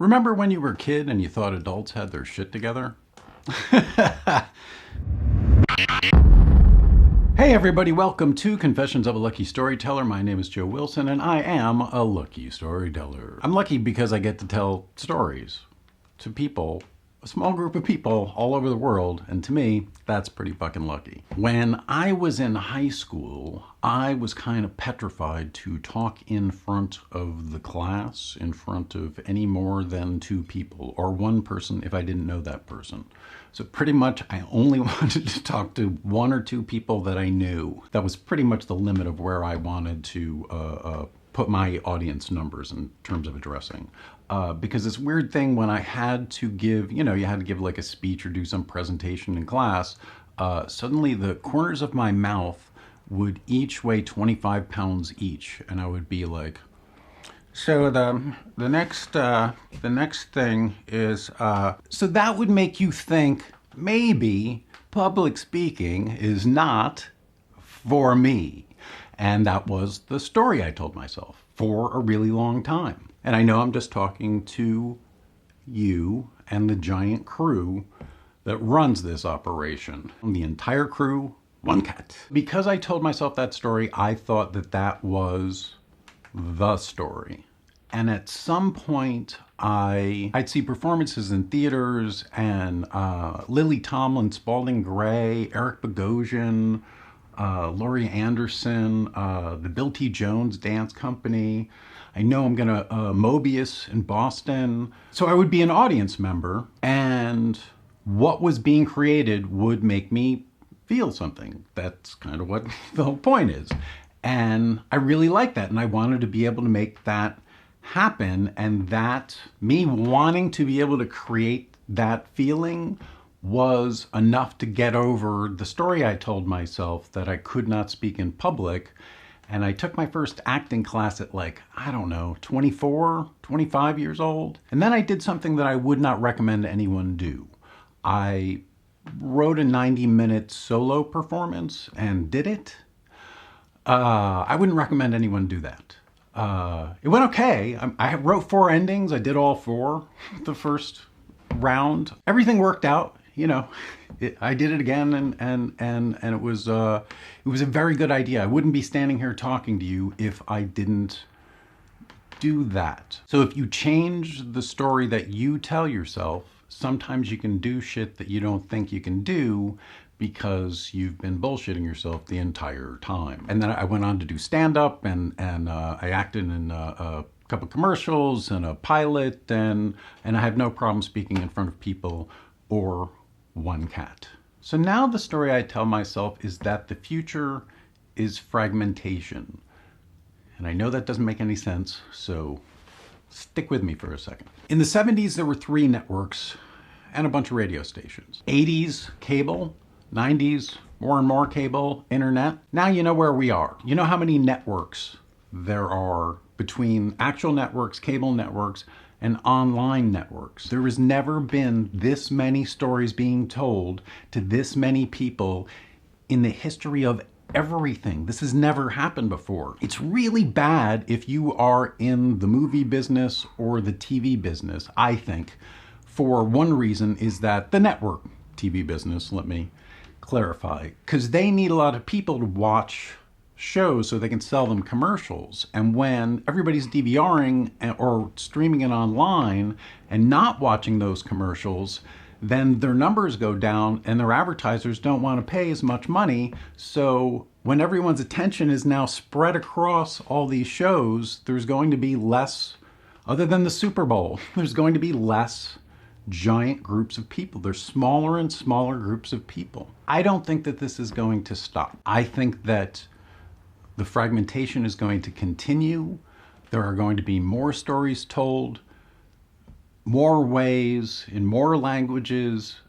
Remember when you were a kid and you thought adults had their shit together? Hey everybody, welcome to Confessions of a Lucky Storyteller. My name is Joe Wilson and I am a lucky storyteller. I'm lucky because I get to tell stories to people, a small group of people all over the world, and to me, that's pretty fucking lucky. When I was in high school, I was kind of petrified to talk in front of the class, in front of any more than two people, or one person if I didn't know that person. So pretty much I only wanted to talk to one or two people that I knew. That was pretty much the limit of where I wanted to put my audience numbers in terms of addressing. Because this weird thing when I had to give, you had to give like a speech or do some presentation in class, suddenly the corners of my mouth would each weigh 25 pounds each. And I would be like, so the next thing is, so that would make you think maybe public speaking is not for me. And that was the story I told myself for a really long time. And I know I'm just talking to you and the giant crew that runs this operation. The entire crew, one cat. Because I told myself that story, I thought that that was the story. And at some point, I'd see performances in theaters and Lily Tomlin, Spalding Gray, Eric Bogosian, Laurie Anderson, the Bill T. Jones Dance Company. I know I'm gonna Mobius in Boston. So I would be an audience member, and what was being created would make me feel something. That's kind of what the whole point is. And I really like that, and I wanted to be able to make that happen, and that me wanting to be able to create that feeling was enough to get over the story I told myself that I could not speak in public. And I took my first acting class at 24, 25 years old. And then I did something that I would not recommend anyone do. I wrote a 90-minute solo performance and did it. I wouldn't recommend anyone do that. It went okay. I wrote 4 endings. I did all 4 the first round. Everything worked out. I did it again, and it was a very good idea. I wouldn't be standing here talking to you if I didn't do that. So if you change the story that you tell yourself, sometimes you can do shit that you don't think you can do because you've been bullshitting yourself the entire time. And then I went on to do stand-up, and I acted in a couple commercials and a pilot, and I have no problem speaking in front of people or one cat. So now the story I tell myself is that the future is fragmentation. And I know that doesn't make any sense, so stick with me for a second. In the 70s, there were 3 networks and a bunch of radio stations. 80s, cable. 90s, more and more cable, internet. Now you know where we are. You know how many networks there are between actual networks, cable networks, and online networks. There has never been this many stories being told to this many people in the history of everything. This has never happened before. It's really bad if you are in the movie business or the TV business, I think. For one reason is that the network TV business, let me clarify, because they need a lot of people to watch shows so they can sell them commercials. And when everybody's DVRing or streaming it online and not watching those commercials, then their numbers go down and their advertisers don't want to pay as much money. So when everyone's attention is now spread across all these shows, there's going to be less, other than the Super Bowl, there's going to be less giant groups of people. There's smaller and smaller groups of people. I don't think that this is going to stop. I think that the fragmentation is going to continue. There are going to be more stories told, more ways, in more languages,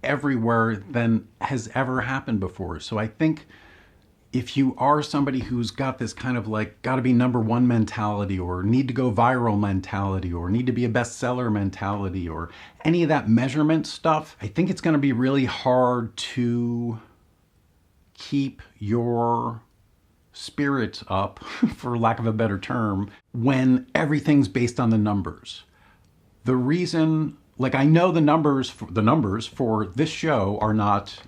everywhere than has ever happened before. So I think if you are somebody who's got this kind of gotta be number one mentality, or need to go viral mentality, or need to be a bestseller mentality, or any of that measurement stuff, I think it's gonna be really hard to keep your spirits up, for lack of a better term, when everything's based on the numbers. The reason, like, I know the numbers for this show are not,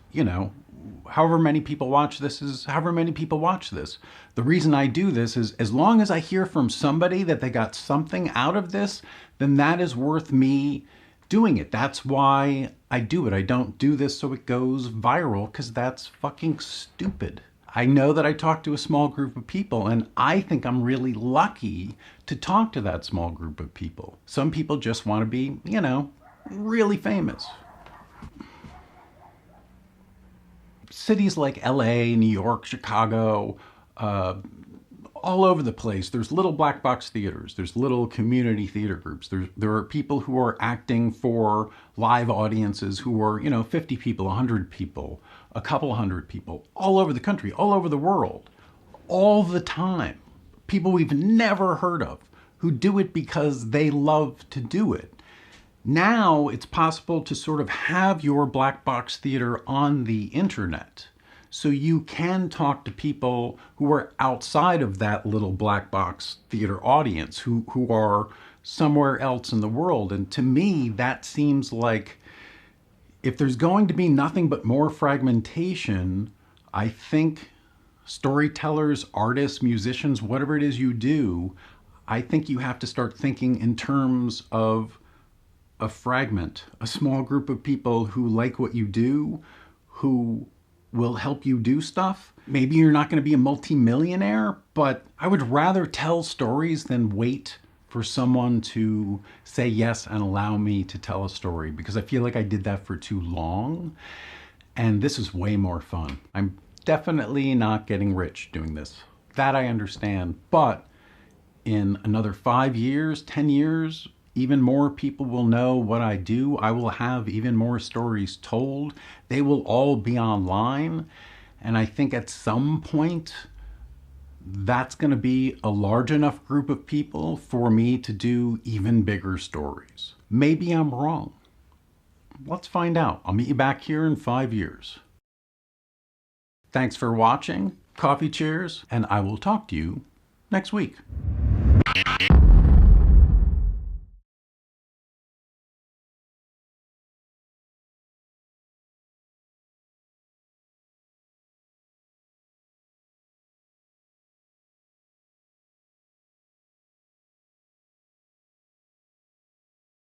however many people watch this is however many people watch this. The reason I do this is as long as I hear from somebody that they got something out of this, then that is worth me doing it. That's why I do it. I don't do this so it goes viral, because that's fucking stupid. I know that I talk to a small group of people, and I think I'm really lucky to talk to that small group of people. Some people just want to be, really famous. Cities like LA, New York, Chicago, all over the place, there's little black box theaters. There's little community theater groups. There are people who are acting for live audiences who are, 50 people, 100 people, a couple hundred people, all over the country, all over the world, all the time. People we've never heard of who do it because they love to do it. Now it's possible to sort of have your black box theater on the internet. So you can talk to people who are outside of that little black box theater audience, who are somewhere else in the world. And to me, that seems like, if there's going to be nothing but more fragmentation, I think storytellers, artists, musicians, whatever it is you do, I think you have to start thinking in terms of a fragment, a small group of people who like what you do, who will help you do stuff. Maybe you're not going to be a multimillionaire, but I would rather tell stories than wait for someone to say yes and allow me to tell a story, because I feel like I did that for too long, and this is way more fun. I'm definitely not getting rich doing this. That I understand, but in another 5 years, 10 years, even more people will know what I do. I will have even more stories told. They will all be online. And I think at some point, that's going to be a large enough group of people for me to do even bigger stories. Maybe I'm wrong. Let's find out. I'll meet you back here in 5 years. Thanks for watching. Coffee cheers, and I will talk to you next week.